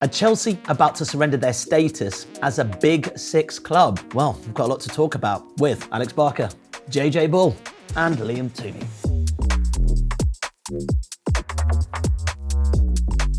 Are Chelsea about to surrender their status as a Big Six club? Well, we've got a lot to talk about with Alex Barker, JJ Bull and Liam Twomey.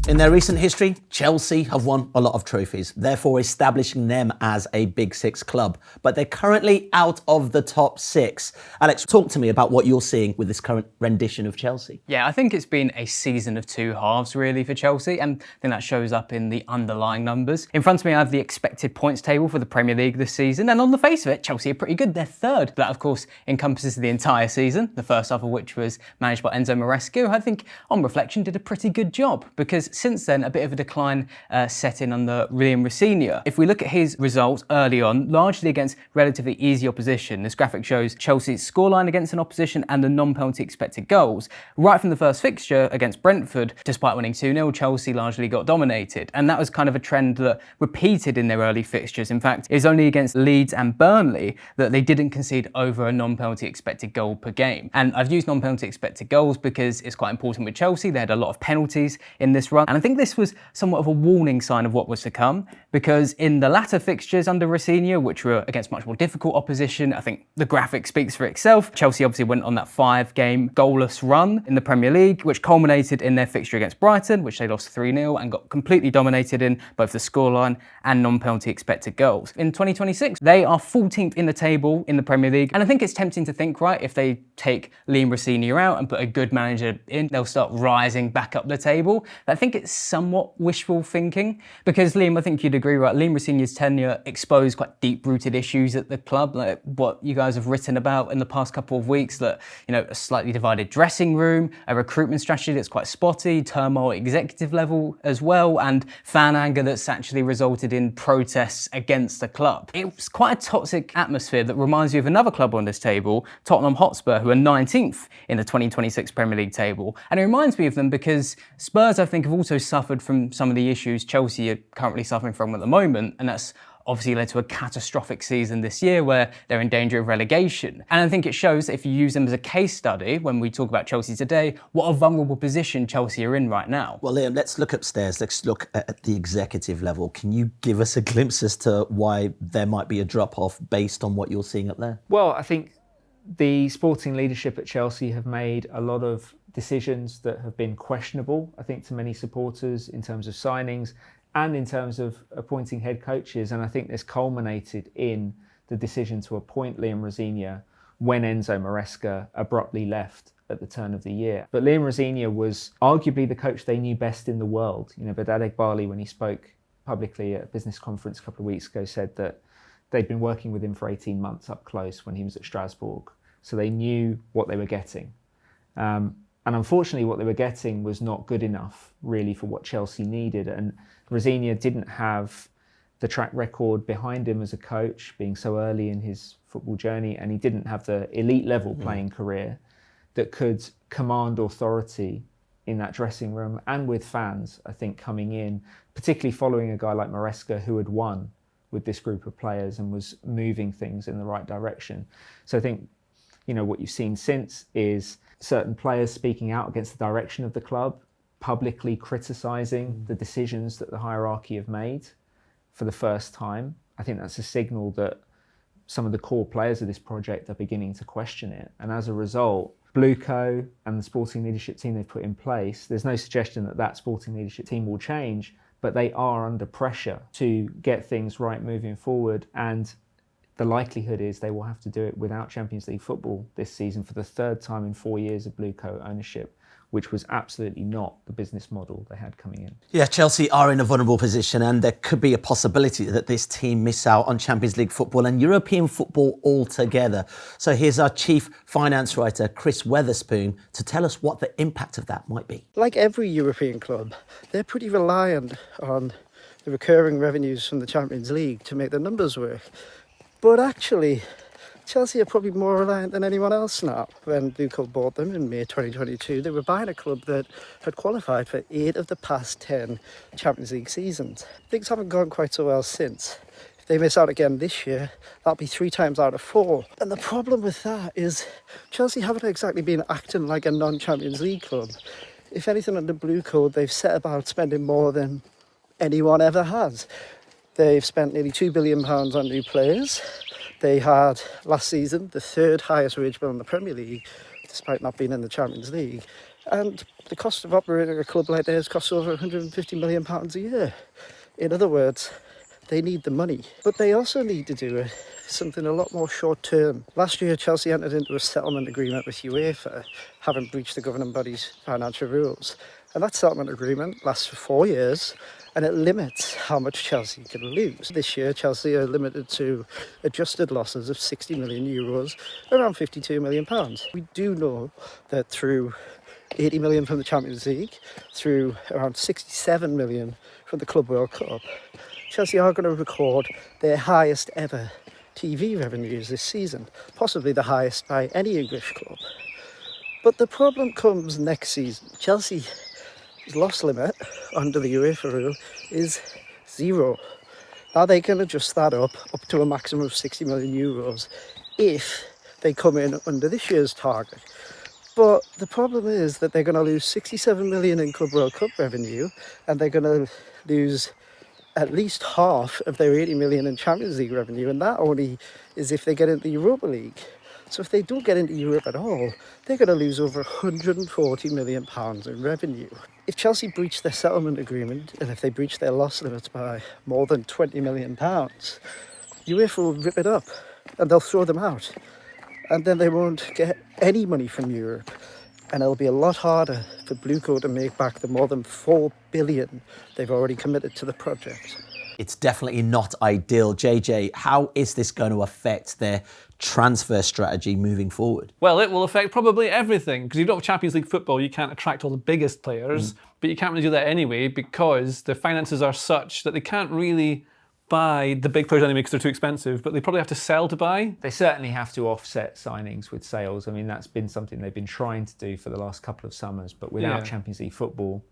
In their recent history, Chelsea have won a lot of trophies, therefore establishing them as a Big Six club. But they're currently out of the top six. Alex, talk to me about what you're seeing with this current rendition of Chelsea. Yeah, I think it's been a season of two halves really for Chelsea, and I think that shows up in the underlying numbers. In front of me I have the expected points table for the Premier League this season, and on the face of it, Chelsea are pretty good. They're third. That of course encompasses the entire season, the first half of which was managed by Enzo Maresca, who I think on reflection did a pretty good job, because since then a bit of a decline set in under Liam Rosenior. If we look at his results early on, largely against relatively easy opposition, this graphic shows Chelsea's scoreline against an opposition and the non-penalty expected goals. Right from the first fixture against Brentford, despite winning 2-0, Chelsea largely got dominated, and that was kind of a trend that repeated in their early fixtures. In fact, it was only against Leeds and Burnley that they didn't concede over a non-penalty expected goal per game. And I've used non-penalty expected goals because it's quite important with Chelsea. They had a lot of penalties in this run, and I think this was somewhat of a warning sign of what was to come, because in the latter fixtures under Rosenior, which were against much more difficult opposition, I think the graphic speaks for itself. Chelsea obviously went on that 5-game goalless run in the Premier League, which culminated in their fixture against Brighton, which they lost 3-0 and got completely dominated in both the scoreline and non-penalty expected goals. In 2026, they are 14th in the table in the Premier League, and I think it's tempting to think, right, if they take Liam Rosenior out and put a good manager in, they'll start rising back up the table. But I think it's somewhat wishful thinking, because Liam, I think you'd agree, right, Liam Rosenior's tenure exposed quite deep-rooted issues at the club, like what you guys have written about in the past couple of weeks, that, you know, a slightly divided dressing room, a recruitment strategy that's quite spotty, turmoil at executive level as well, and fan anger that's actually resulted in protests against the club. It's quite a toxic atmosphere that reminds you of another club on this table, Tottenham Hotspur, who are 19th in the 2026 Premier League table. And it reminds me of them because Spurs, I think, have also suffered from some of the issues Chelsea are currently suffering from at the moment, and that's obviously led to a catastrophic season this year where they're in danger of relegation. And I think it shows that if you use them as a case study, when we talk about Chelsea today, what a vulnerable position Chelsea are in right now. Well, Liam, let's look upstairs. Let's look at the executive level. Can you give us a glimpse as to why there might be a drop-off based on what you're seeing up there? Well, I think the sporting leadership at Chelsea have made a lot of decisions that have been questionable, I think, to many supporters in terms of signings and in terms of appointing head coaches. And I think this culminated in the decision to appoint Liam Rosenior when Enzo Maresca abruptly left at the turn of the year. But Liam Rosenior was arguably the coach they knew best in the world. You know, Badadek Bali, when he spoke publicly at a business conference a couple of weeks ago, said that they'd been working with him for 18 months up close when he was at Strasbourg. So they knew what they were getting. And unfortunately, what they were getting was not good enough, really, for what Chelsea needed. And Rosenior didn't have the track record behind him as a coach, being so early in his football journey, and he didn't have the elite level playing career that could command authority in that dressing room and with fans, I think, coming in, particularly following a guy like Maresca, who had won with this group of players and was moving things in the right direction. So I think, you know, what you've seen since is certain players speaking out against the direction of the club, publicly criticising the decisions that the hierarchy have made for the first time. I think that's a signal that some of the core players of this project are beginning to question it. And as a result, Bluco and the sporting leadership team they've put in place, there's no suggestion that that sporting leadership team will change, but they are under pressure to get things right moving forward. And the likelihood is they will have to do it without Champions League football this season for the third time in 4 years of Bluco ownership, which was absolutely not the business model they had coming in. Yeah, Chelsea are in a vulnerable position, and there could be a possibility that this team miss out on Champions League football and European football altogether. So here's our chief finance writer, Chris Weatherspoon, to tell us what the impact of that might be. Like every European club, they're pretty reliant on the recurring revenues from the Champions League to make their numbers work. But actually, Chelsea are probably more reliant than anyone else now. When Bluco bought them in May 2022, they were buying a club that had qualified for 8 of the past 10 Champions League seasons. Things haven't gone quite so well since. If they miss out again this year, that'll be 3 times out of 4. And the problem with that is Chelsea haven't exactly been acting like a non-Champions League club. If anything, under Bluco, they've set about spending more than anyone ever has. They've spent nearly £2 billion on new players. They had, last season, the third highest wage bill in the Premier League, despite not being in the Champions League. And the cost of operating a club like theirs costs over £150 million a year. In other words, they need the money. But they also need to do something a lot more short term. Last year, Chelsea entered into a settlement agreement with UEFA, having breached the governing body's financial rules. And that settlement agreement lasts for 4 years, and it limits how much Chelsea can lose. This year, Chelsea are limited to adjusted losses of €60 million, around £52 million. We do know that through 80 million from the Champions League, through around 67 million from the Club World Cup, Chelsea are going to record their highest ever TV revenues this season, possibly the highest by any English club. But the problem comes next season. Chelsea's loss limit under the UEFA rule is 0. Now they can adjust that up to a maximum of €60 million if they come in under this year's target. But the problem is that they're going to lose 67 million in Club World Cup revenue, and they're going to lose at least half of their 80 million in Champions League revenue, and that only is if they get into the Europa League. So if they don't get into Europe at all, they're going to lose over £140 million in revenue. If Chelsea breach their settlement agreement, and if they breach their loss limits by more than £20 million, UEFA will rip it up and they'll throw them out. And then they won't get any money from Europe. And it'll be a lot harder for Bluecoat to make back the more than £4 billion they've already committed to the project. It's definitely not ideal. JJ, how is this going to affect their transfer strategy moving forward? Well, it will affect probably everything, because you don't have Champions League football, you can't attract all the biggest players, but you can't really do that anyway because the finances are such that they can't really buy the big players anyway because they're too expensive, but they probably have to sell to buy. They certainly have to offset signings with sales. I mean, that's been something they've been trying to do for the last couple of summers, but without Champions League football,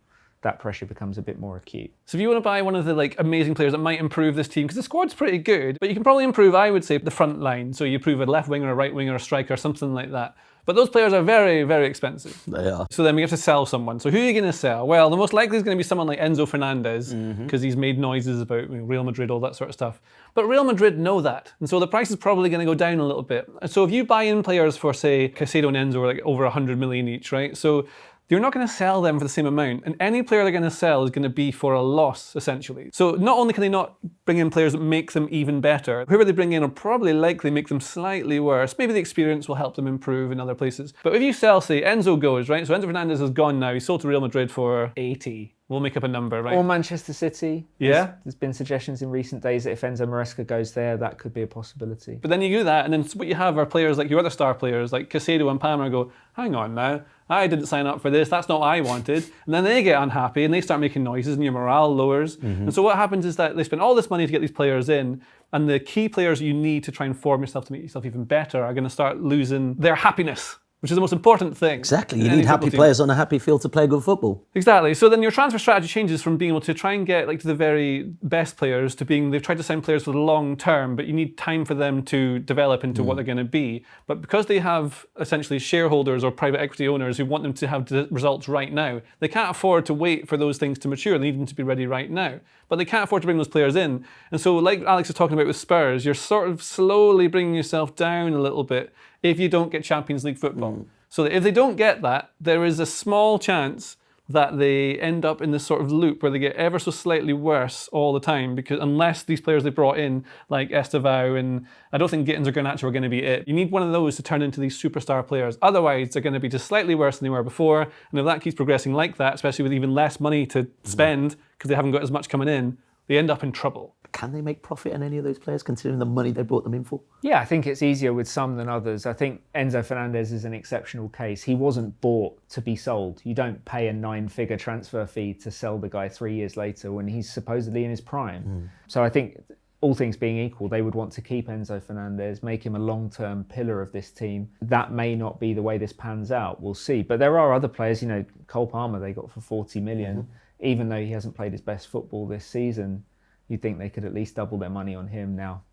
that pressure becomes a bit more acute. So if you want to buy one of the amazing players that might improve this team, because the squad's pretty good, but you can probably improve, I would say, the front line. So you improve a left winger, a right winger, a striker, something like that. But those players are very, very expensive. They are. So then we have to sell someone. So who are you going to sell? Well, the most likely is going to be someone like Enzo Fernandez, because he's made noises about Real Madrid, all that sort of stuff. But Real Madrid know that. And so the price is probably going to go down a little bit. So if you buy in players for, say, Caicedo and Enzo are over 100 million each, right? So you're not going to sell them for the same amount. And any player they're going to sell is going to be for a loss, essentially. So not only can they not bring in players that make them even better, whoever they bring in will probably likely make them slightly worse. Maybe the experience will help them improve in other places. But if you sell, say, Enzo goes, right? So Enzo Fernandez is gone now. He's sold to Real Madrid for 80. We'll make up a number, right? Or Manchester City. Yeah. There's been suggestions in recent days that if Enzo Maresca goes there, that could be a possibility. But then you do that, and then what you have are players like your other star players, like Caicedo and Palmer, go, hang on now, I didn't sign up for this, that's not what I wanted. And then they get unhappy and they start making noises and your morale lowers. And so what happens is that they spend all this money to get these players in, and the key players you need to try and form yourself to make yourself even better are going to start losing their happiness, which is the most important thing. Exactly. You need happy players on a happy field to play good football. Exactly. So then your transfer strategy changes from being able to try and get to the very best players to being they've tried to sign players for the long term, but you need time for them to develop into what they're going to be. But because they have essentially shareholders or private equity owners who want them to have the results right now, they can't afford to wait for those things to mature. They need them to be ready right now. But they can't afford to bring those players in. And so like Alex was talking about with Spurs, you're sort of slowly bringing yourself down a little bit if you don't get Champions League football. So that if they don't get that, there is a small chance that they end up in this sort of loop where they get ever so slightly worse all the time, because unless these players they brought in, like Estevao, and I don't think Gittins or Garnacho are going to be it. You need one of those to turn into these superstar players. Otherwise, they're going to be just slightly worse than they were before. And if that keeps progressing like that, especially with even less money to spend, because they haven't got as much coming in, they end up in trouble. Can they make profit on any of those players, considering the money they brought them in for? Yeah, I think it's easier with some than others. I think Enzo Fernandez is an exceptional case. He wasn't bought to be sold. You don't pay a 9-figure transfer fee to sell the guy 3 years later when he's supposedly in his prime. So I think all things being equal, they would want to keep Enzo Fernandez, make him a long-term pillar of this team. That may not be the way this pans out. We'll see. But there are other players, Cole Palmer they got for 40 million. Even though he hasn't played his best football this season, you'd think they could at least double their money on him now.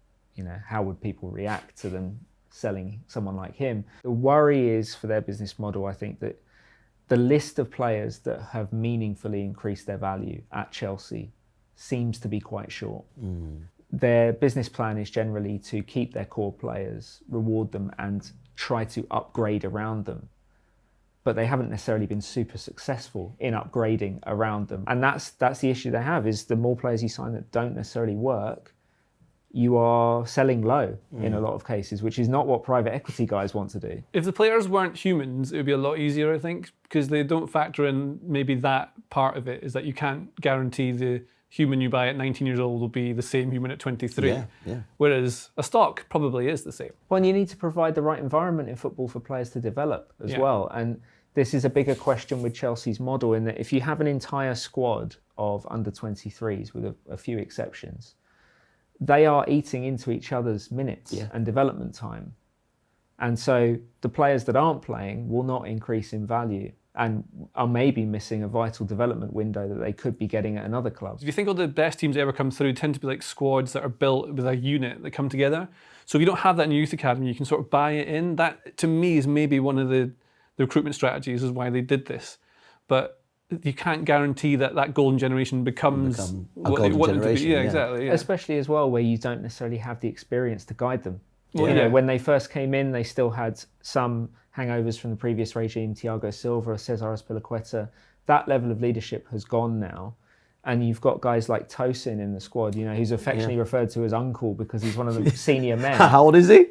How would people react to them selling someone like him? The worry is for their business model, I think, that the list of players that have meaningfully increased their value at Chelsea seems to be quite short. Their business plan is generally to keep their core players, reward them, and try to upgrade around them. But they haven't necessarily been super successful in upgrading around them. And that's the issue they have, is the more players you sign that don't necessarily work, you are selling low in a lot of cases, which is not what private equity guys want to do. If the players weren't humans, it would be a lot easier, I think, because they don't factor in maybe that part of it, is that you can't guarantee the human you buy at 19 years old will be the same human at 23. Yeah. Whereas a stock probably is the same. Well, and you need to provide the right environment in football for players to develop as well. And this is a bigger question with Chelsea's model, in that if you have an entire squad of under 23s, with a few exceptions, they are eating into each other's minutes and development time. And so the players that aren't playing will not increase in value and are maybe missing a vital development window that they could be getting at another club. If you think all the best teams that ever come through tend to be like squads that are built with a unit that come together. So if you don't have that in your youth academy, you can sort of buy it in. That, to me, is maybe one of the recruitment strategies, is why they did this. But you can't guarantee that golden generation becomes what they want them to be. Yeah, exactly. Yeah. Especially as well, where you don't necessarily have the experience to guide them. Well, You know, when they first came in, they still had some hangovers from the previous regime, Thiago Silva, Cesar Azpilicueta. That level of leadership has gone now. And you've got guys like Tosin in the squad, you know, who's affectionately referred to as uncle because he's one of the senior men. How old is he?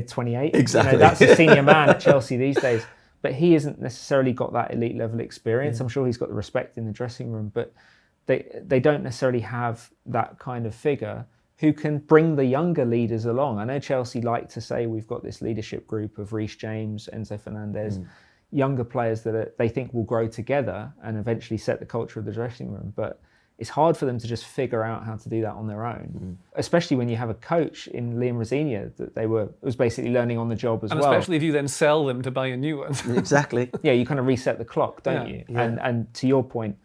28. Exactly. You know, that's a senior man at Chelsea these days. But he hasn't necessarily got that elite level experience. I'm sure he's got the respect in the dressing room, but they don't necessarily have that kind of figure who can bring the younger leaders along. I know Chelsea like to say we've got this leadership group of Reece James, Enzo Fernandez, younger players that they think will grow together and eventually set the culture of the dressing room. But it's hard for them to just figure out how to do that on their own, especially when you have a coach in Liam Rosenior that was basically learning on the job as well. And especially if you then sell them to buy a new one. Exactly. Yeah, you kind of reset the clock, don't you? Yeah. And to your point,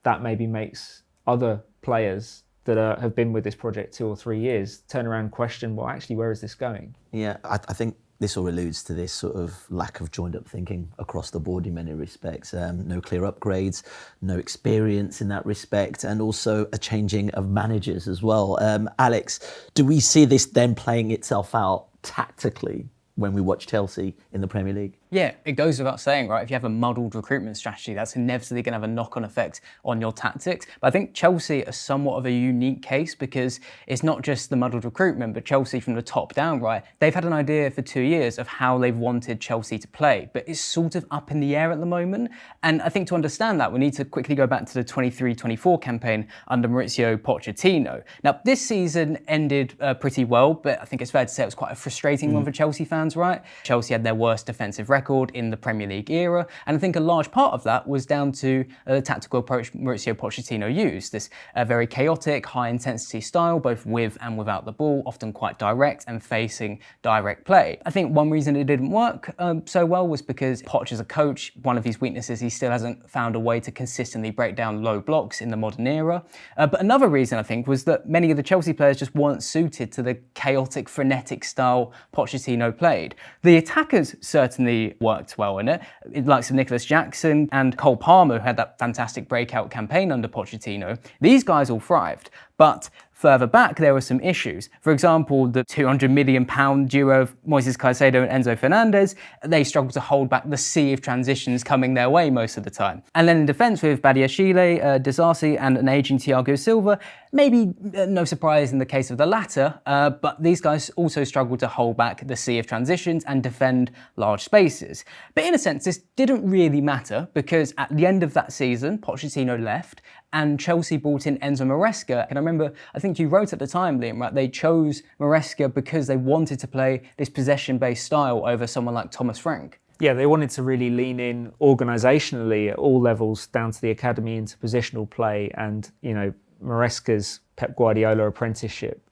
that maybe makes other players that have been with this project 2 or 3 years turn around and question, well, actually, where is this going? Yeah, I think this all alludes to this sort of lack of joined-up thinking across the board in many respects. No clear upgrades, no experience in that respect, and also a changing of managers as well. Alex, do we see this then playing itself out tactically when we watch Chelsea in the Premier League? Yeah, it goes without saying, right? If you have a muddled recruitment strategy, that's inevitably going to have a knock-on effect on your tactics. But I think Chelsea are somewhat of a unique case because it's not just the muddled recruitment, but Chelsea from the top down, right? They've had an idea for 2 years of how they've wanted Chelsea to play, but it's sort of up in the air at the moment. And I think to understand that, we need to quickly go back to the 23-24 campaign under Mauricio Pochettino. Now, this season ended pretty well, but I think it's fair to say it was quite a frustrating one for Chelsea fans, right? Chelsea had their worst defensive record in the Premier League era, and I think a large part of that was down to the tactical approach Mauricio Pochettino used, this very chaotic, high-intensity style, both with and without the ball, often quite direct and facing direct play. I think one reason it didn't work so well was because Poch as a coach, one of his weaknesses, he still hasn't found a way to consistently break down low blocks in the modern era. But another reason, I think, was that many of the Chelsea players just weren't suited to the chaotic, frenetic style Pochettino played. The attackers certainly worked well in it. The likes of Nicholas Jackson and Cole Palmer, who had that fantastic breakout campaign under Pochettino. These guys all thrived, but further back, there were some issues. For example, the £200 million duo of Moises Caicedo and Enzo Fernandez, they struggled to hold back the sea of transitions coming their way most of the time. And then in defence with Badiashile, Disasi and an ageing Thiago Silva, maybe no surprise in the case of the latter, but these guys also struggled to hold back the sea of transitions and defend large spaces. But in a sense, this didn't really matter because at the end of that season, Pochettino left and Chelsea brought in Enzo Maresca. And I remember, I think you wrote at the time, Liam, right? They chose Maresca because they wanted to play this possession-based style over someone like Thomas Frank. Yeah, they wanted to really lean in organisationally at all levels, down to the academy into positional play. And, you know, Maresca's Pep Guardiola apprenticeship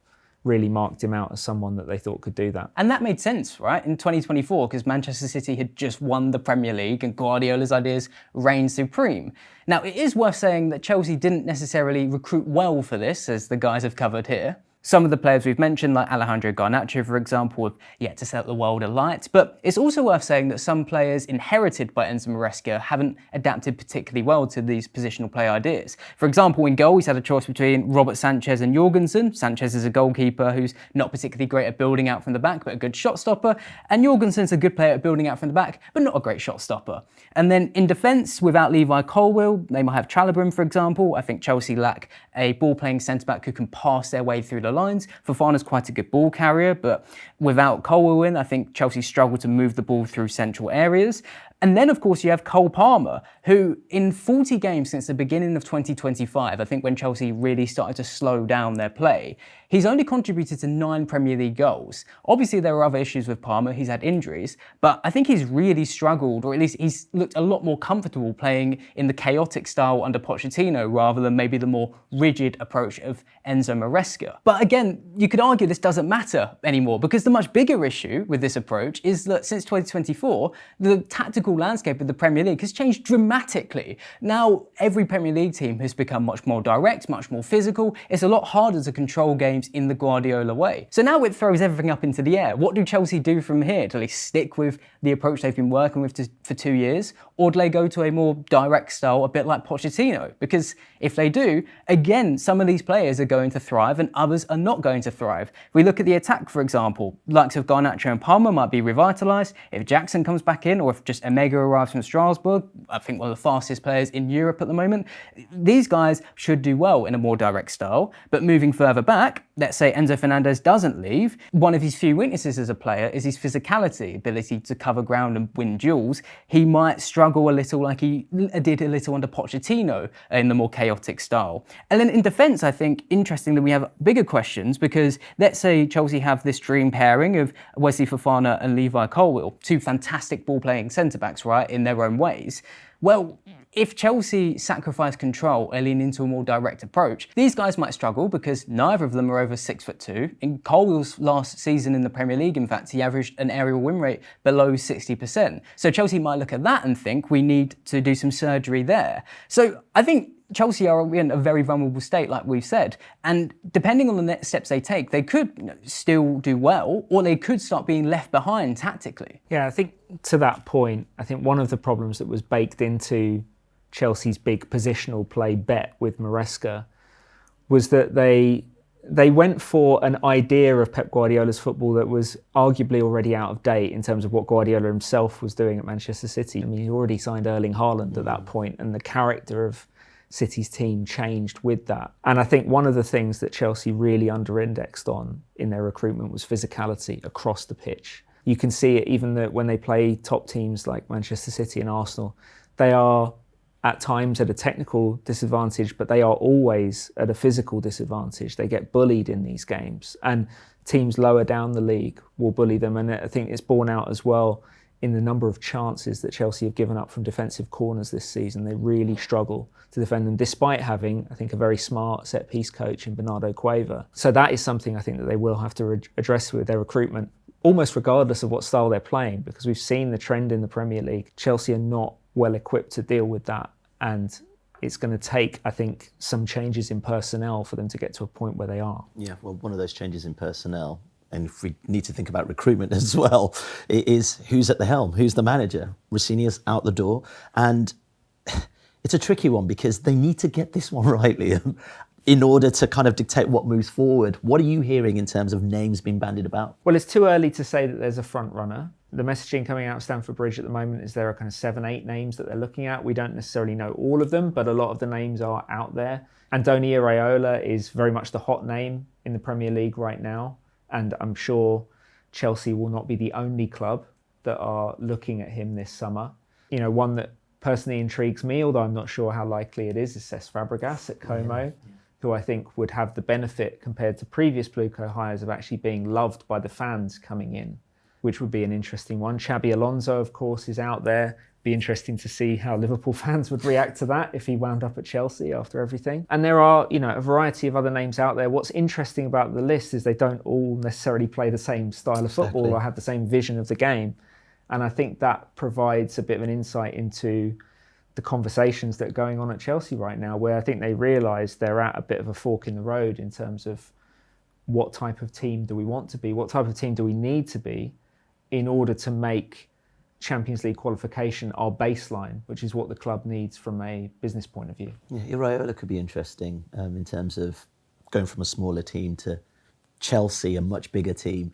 really marked him out as someone that they thought could do that. And that made sense, right, in 2024, because Manchester City had just won the Premier League and Guardiola's ideas reigned supreme. Now, it is worth saying that Chelsea didn't necessarily recruit well for this, as the guys have covered here. Some of the players we've mentioned, like Alejandro Garnacho, for example, have yet to set the world alight. But it's also worth saying that some players inherited by Enzo Maresca haven't adapted particularly well to these positional play ideas. For example, in goal, he's had a choice between Robert Sanchez and Jorgensen. Sanchez is a goalkeeper who's not particularly great at building out from the back, but a good shot stopper. And Jorgensen's a good player at building out from the back, but not a great shot stopper. And then in defence, without Levi Colwill, they might have Chalobah, for example. I think Chelsea lack a ball-playing centre-back who can pass their way through the lines. Fofana's quite a good ball carrier, but without Colwill in, I think Chelsea struggle to move the ball through central areas. And then, of course, you have Cole Palmer, who in 40 games since the beginning of 2025, I think when Chelsea really started to slow down their play, he's only contributed to 9 Premier League goals. Obviously, there are other issues with Palmer. He's had injuries, but I think he's really struggled, or at least he's looked a lot more comfortable playing in the chaotic style under Pochettino rather than maybe the more rigid approach of Enzo Maresca. But again, you could argue this doesn't matter anymore because the much bigger issue with this approach is that since 2024, the tactical landscape of the Premier League has changed dramatically. Now, every Premier League team has become much more direct, much more physical. It's a lot harder to control games in the Guardiola way. So now it throws everything up into the air. What do Chelsea do from here? Do they stick with the approach they've been working with for 2 years? Or do they go to a more direct style, a bit like Pochettino? Because if they do, again, some of these players are going to thrive and others are not going to thrive. If we look at the attack, for example, likes of Garnacho and Palmer might be revitalised. If Jackson comes back in, or if just Emega arrives from Strasbourg, I think one of the fastest players in Europe at the moment, these guys should do well in a more direct style. But moving further back, let's say Enzo Fernandez doesn't leave, one of his few weaknesses as a player is his physicality, ability to cover ground and win duels. He might struggle a little like he did a little under Pochettino in the more chaotic style. And then in defence, I think, interesting that we have bigger questions because let's say Chelsea have this dream pairing of Wesley Fofana and Levi Colwill, 2 fantastic ball-playing centre-backs, right, in their own ways. Well, if Chelsea sacrifice control and lean into a more direct approach, these guys might struggle because neither of them are over 6'2". In Colwill's last season in the Premier League, in fact, he averaged an aerial win rate below 60%. So Chelsea might look at that and think we need to do some surgery there. So I think Chelsea are in a very vulnerable state, like we've said. And depending on the next steps they take, they could still do well, or they could start being left behind tactically. Yeah, I think to that point, I think one of the problems that was baked into Chelsea's big positional play bet with Maresca was that they went for an idea of Pep Guardiola's football that was arguably already out of date in terms of what Guardiola himself was doing at Manchester City. I mean, he already signed Erling Haaland at that point, and the character of City's team changed with that. And I think one of the things that Chelsea really under-indexed on in their recruitment was physicality across the pitch. You can see it even that when they play top teams like Manchester City and Arsenal, they are at times at a technical disadvantage, but they are always at a physical disadvantage. They get bullied in these games, and teams lower down the league will bully them. And I think it's borne out as well in the number of chances that Chelsea have given up from defensive corners this season. They really struggle to defend them, despite having, I think, a very smart set-piece coach in Bernardo Cueva. So that is something I think that they will have to address with their recruitment, almost regardless of what style they're playing, because we've seen the trend in the Premier League. Chelsea are not well equipped to deal with that, and it's going to take, I think, some changes in personnel for them to get to a point where they are. Yeah, well, one of those changes in personnel, and if we need to think about recruitment as well, it is who's at the helm, who's the manager. Rosenior's out the door, and it's a tricky one because they need to get this one right, Liam, in order to kind of dictate what moves forward. What are you hearing in terms of names being bandied about? Well, it's too early to say that there's a front runner. The messaging coming out of Stamford Bridge at the moment is there are kind of 7-8 names that they're looking at. We don't necessarily know all of them, but a lot of the names are out there. Andoni Iraola is very much the hot name in the Premier League right now, and I'm sure Chelsea will not be the only club that are looking at him this summer. You know, one that personally intrigues me, although I'm not sure how likely it is Cesc Fabregas at Como, who I think would have the benefit compared to previous Blueco hires of actually being loved by the fans coming in, which would be an interesting one. Xabi Alonso, of course, is out there. Be interesting to see how Liverpool fans would react to that if he wound up at Chelsea after everything. And there are, you know, a variety of other names out there. What's interesting about the list is they don't all necessarily play the same style of football or have the same vision of the game. And I think that provides a bit of an insight into the conversations that are going on at Chelsea right now, where I think they realise they're at a bit of a fork in the road in terms of what type of team do we want to be? What type of team do we need to be in order to make Champions League qualification our baseline, which is what the club needs from a business point of view? Yeah, Iraola could be interesting in terms of going from a smaller team to Chelsea, a much bigger team.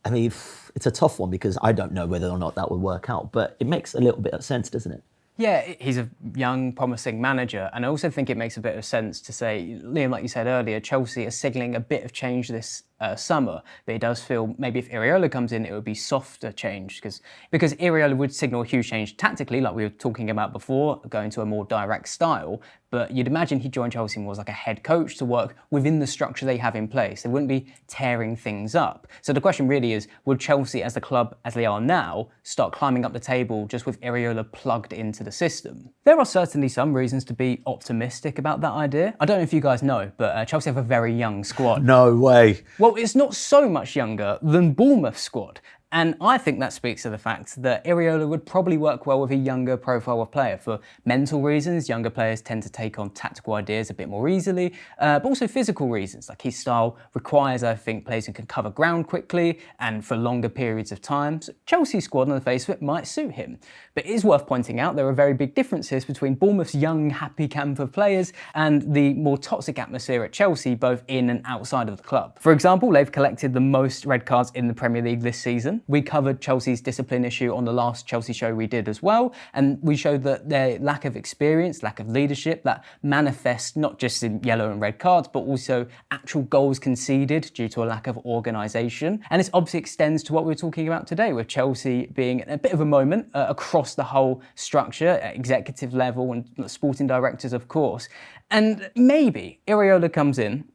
I mean, it's a tough one because I don't know whether or not that would work out, but it makes a little bit of sense, doesn't it? Yeah, he's a young, promising manager. And I also think it makes a bit of sense to say, Liam, like you said earlier, Chelsea are signalling a bit of change this summer. But it does feel maybe if Iraola comes in, it would be softer change. Because Iraola would signal a huge change tactically, like we were talking about before, going to a more direct style. But you'd imagine he'd join Chelsea more as like a head coach to work within the structure they have in place. They wouldn't be tearing things up. So the question really is, would Chelsea, as the club as they are now, start climbing up the table just with Iraola plugged into the system? There are certainly some reasons to be optimistic about that idea. I don't know if you guys know, but Chelsea have a very young squad. No way. Well, it's not so much younger than Bournemouth's squad. And I think that speaks to the fact that Iraola would probably work well with a younger profile of player. For mental reasons, younger players tend to take on tactical ideas a bit more easily, but also physical reasons. Like his style requires, I think, players who can cover ground quickly and for longer periods of time. So Chelsea's squad, on the face of it, might suit him. But it is worth pointing out there are very big differences between Bournemouth's young, happy camp of players and the more toxic atmosphere at Chelsea, both in and outside of the club. For example, they've collected the most red cards in the Premier League this season. We covered Chelsea's discipline issue on the last Chelsea show we did as well, and we showed that their lack of experience, lack of leadership, that manifests not just in yellow and red cards, but also actual goals conceded due to a lack of organisation. And this obviously extends to what we're talking about today, with Chelsea being a bit of a moment across the whole structure, at executive level and sporting directors, of course. And maybe Iraola comes in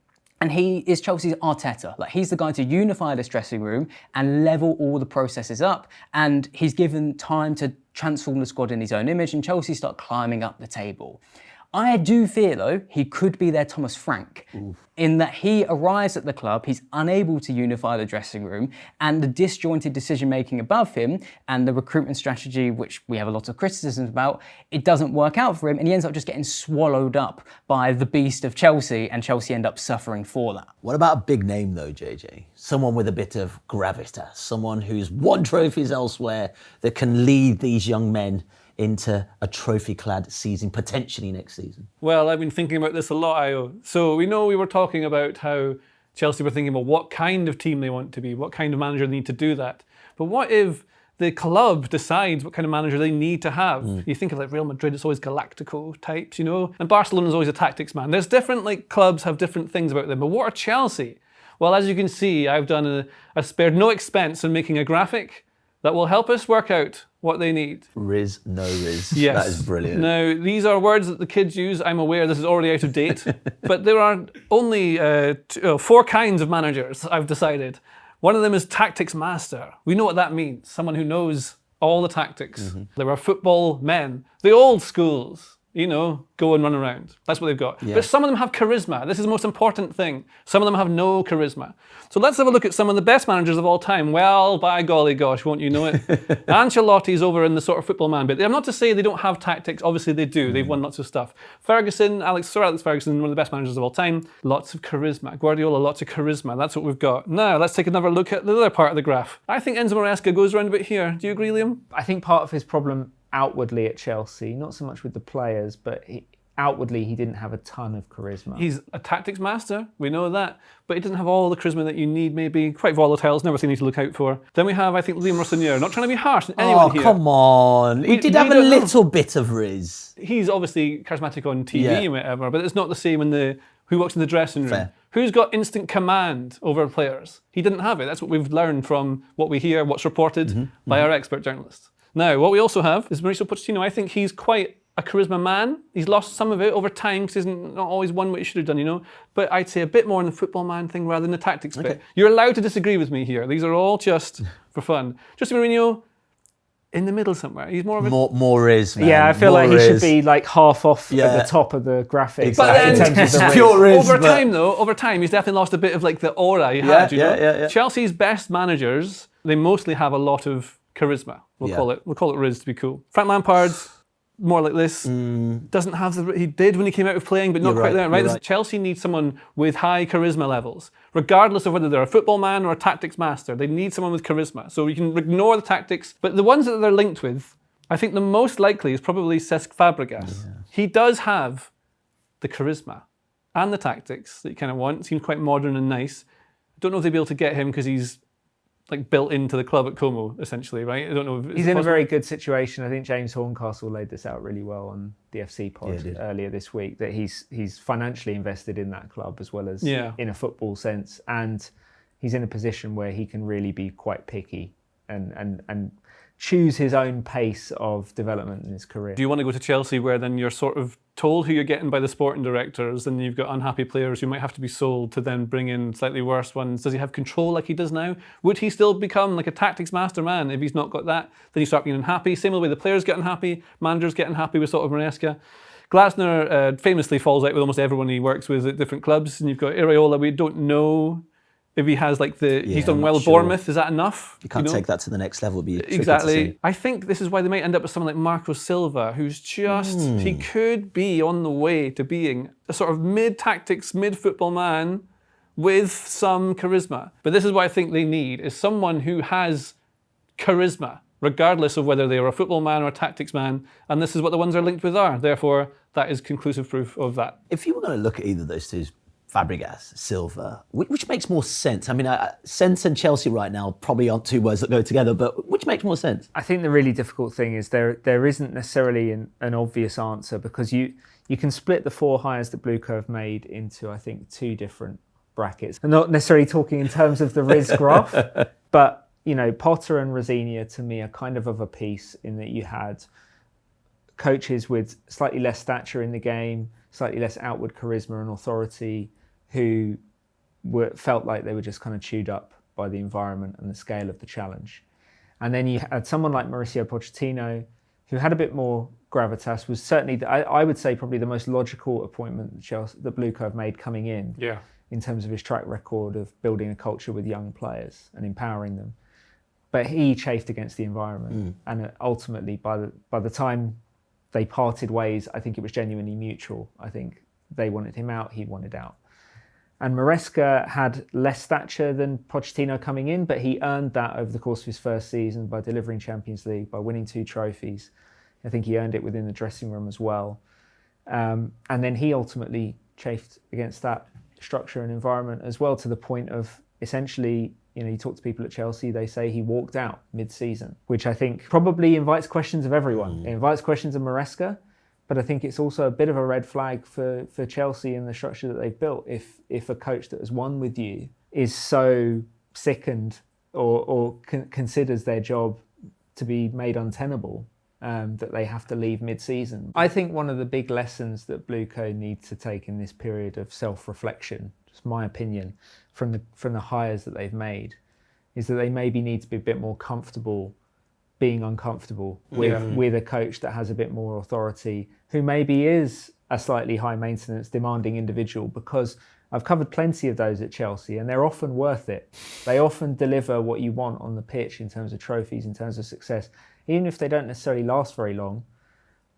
and he is Chelsea's Arteta. Like, he's the guy to unify this dressing room and level all the processes up. And he's given time to transform the squad in his own image, and Chelsea start climbing up the table. I do fear, though, he could be their Thomas Frank, in that he arrives at the club, he's unable to unify the dressing room, and the disjointed decision-making above him and the recruitment strategy, which we have a lot of criticisms about, it doesn't work out for him, and he ends up just getting swallowed up by the beast of Chelsea, and Chelsea end up suffering for that. What about a big name, though, JJ? Someone with a bit of gravitas, someone who's won trophies elsewhere that can lead these young men into a trophy-clad season, potentially next season? Well, I've been thinking about this a lot, Ayo. So we know we were talking about how Chelsea were thinking about what kind of team they want to be, what kind of manager they need to do that. But what if the club decides what kind of manager they need to have? You think of like Real Madrid, it's always Galactico types, you know? And Barcelona's always a tactics man. There's different clubs have different things about them. But what are Chelsea? Well, as you can see, I've spared no expense in making a graphic that will help us work out what they need. Riz, no Riz. Yes. That is brilliant. Now, these are words that the kids use. I'm aware this is already out of date. But there are only 4 kinds of managers, I've decided. One of them is tactics master. We know what that means. Someone who knows all the tactics. There are football men. The old schools, you know, go and run around. That's what they've got. Yeah. But some of them have charisma. This is the most important thing. Some of them have no charisma. So let's have a look at some of the best managers of all time. Well, by golly gosh, won't you know it? Ancelotti's over in the sort of football man bit. I'm not to say they don't have tactics. Obviously they do. They've won lots of stuff. Ferguson, Sir Alex Ferguson, one of the best managers of all time. Lots of charisma. Guardiola, lots of charisma. That's what we've got. Now, let's take another look at the other part of the graph. I think Enzo Maresca goes around a bit here. Do you agree, Liam? I think part of his problem outwardly at Chelsea, not so much with the players, but outwardly he didn't have a ton of charisma. He's a tactics master, we know that, but he doesn't have all the charisma that you need, maybe. Quite volatile, it's never something you need to look out for. Then we have, I think, Liam Rosenior. Not trying to be harsh on anyone here. Oh, come on. He did have a little bit of Riz. He's obviously charismatic on TV Yeah. and whatever, but it's not the same in who walks in the dressing room. Fair. Who's got instant command over players? He didn't have it. That's what we've learned from what we hear, what's reported by our expert journalists. Now, what we also have is Mauricio Pochettino. I think he's quite a charisma man. He's lost some of it over time because he's not always won what he should have done, you know. But I'd say a bit more in the football man thing rather than the tactics bit. You're allowed to disagree with me here. These are all just for fun. Jose Mourinho, in the middle somewhere. He's more of a... More Riz, man. Yeah, I feel More like he Riz. should be like half off Yeah. at the top of the graphic. Exactly. Like, in terms of the Pure race. Riz. Over time, he's definitely lost a bit of like the aura he Yeah, had, you know. yeah. Chelsea's best managers, they mostly have a lot of charisma. We'll Yeah. call it Riz to be cool. Frank Lampard, more like this. Doesn't have he did when he came out of playing, but not quite there. Right? Chelsea needs someone with high charisma levels, regardless of whether they're a football man or a tactics master. They need someone with charisma. So we can ignore the tactics, but the ones that they're linked with, I think the most likely is probably Cesc Fabregas. Yeah. He does have the charisma and the tactics that you kind of want. Seems quite modern and nice. I don't know if they'll be able to get him because he's like built into the club at Como, essentially, right? I don't know. He's in a very good situation. I think James Horncastle laid this out really well on the FC pod earlier this week, that he's financially invested in that club as well as in a football sense, and he's in a position where he can really be quite picky and choose his own pace of development in his career. Do you want to go to Chelsea where then you're sort of told who you're getting by the sporting directors, and you've got unhappy players who might have to be sold to then bring in slightly worse ones? Does he have control like he does now? Would he still become like a tactics master man if he's not got that? Then you start being unhappy. Same way the players get unhappy, managers get unhappy with sort of Maresca. Glasner famously falls out with almost everyone he works with at different clubs, and you've got Iraola. We don't know if he has he's done well at Bournemouth. Is that enough? You can't take that to the next level. It'd be exactly. I think this is why they might end up with someone like Marco Silva, who's just, he could be on the way to being a sort of mid-tactics, mid-football man with some charisma. But this is what I think they need, is someone who has charisma, regardless of whether they are a football man or a tactics man. And this is what the ones they're linked with are. Therefore, that is conclusive proof of that. If you were going to look at either of those two, Fabregas, Silva, which makes more sense? I mean, sense and Chelsea right now probably aren't two words that go together, but which makes more sense? I think the really difficult thing is there isn't necessarily an obvious answer, because you can split the 4 hires that Blueco have made into, I think, 2 different brackets. I'm not necessarily talking in terms of the Riz graph, but, Potter and Rosenior to me are kind of a piece in that you had coaches with slightly less stature in the game, slightly less outward charisma and authority, who felt like they were just kind of chewed up by the environment and the scale of the challenge. And then you had someone like Mauricio Pochettino, who had a bit more gravitas, was certainly, I would say, probably the most logical appointment that Blueco have made coming in terms of his track record of building a culture with young players and empowering them. But he chafed against the environment. And ultimately, by the time they parted ways, I think it was genuinely mutual. I think they wanted him out, he wanted out. And Maresca had less stature than Pochettino coming in, but he earned that over the course of his first season by delivering Champions League, by winning 2 trophies. I think he earned it within the dressing room as well. And then he ultimately chafed against that structure and environment as well, to the point of essentially, you talk to people at Chelsea, they say he walked out mid-season, which I think probably invites questions of everyone. It invites questions of Maresca, but I think it's also a bit of a red flag for Chelsea and the structure that they've built. If a coach that has won with you is so sickened or considers their job to be made untenable, that they have to leave mid-season. I think one of the big lessons that Blueco need to take in this period of self-reflection, just my opinion, from the hires that they've made, is that they maybe need to be a bit more comfortable being uncomfortable with a coach that has a bit more authority, who maybe is a slightly high maintenance, demanding individual, because I've covered plenty of those at Chelsea and they're often worth it. They often deliver what you want on the pitch in terms of trophies, in terms of success, even if they don't necessarily last very long.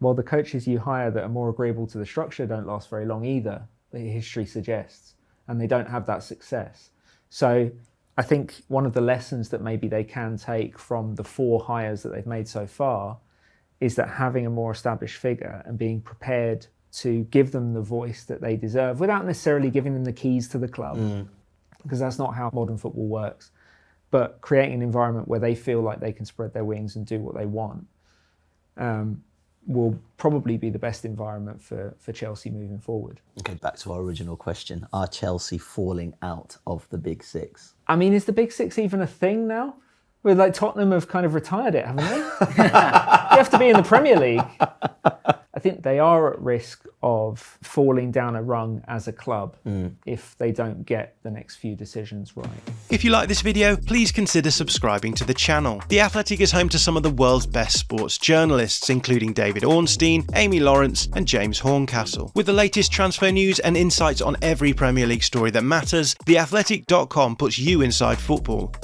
Well, the coaches you hire that are more agreeable to the structure don't last very long either, the history suggests, and they don't have that success. So I think one of the lessons that maybe they can take from the 4 hires that they've made so far is that having a more established figure and being prepared to give them the voice that they deserve without necessarily giving them the keys to the club, because that's not how modern football works, but creating an environment where they feel like they can spread their wings and do what they want, will probably be the best environment for Chelsea moving forward. Okay, back to our original question. Are Chelsea falling out of the Big Six? I mean, is the Big Six even a thing now? Well, Tottenham have kind of retired it, haven't they? You have to be in the Premier League. I think they are at risk of falling down a rung as a club if they don't get the next few decisions right. If you like this video, please consider subscribing to the channel. The Athletic is home to some of the world's best sports journalists, including David Ornstein, Amy Lawrence and James Horncastle. With the latest transfer news and insights on every Premier League story that matters, theathletic.com puts you inside football.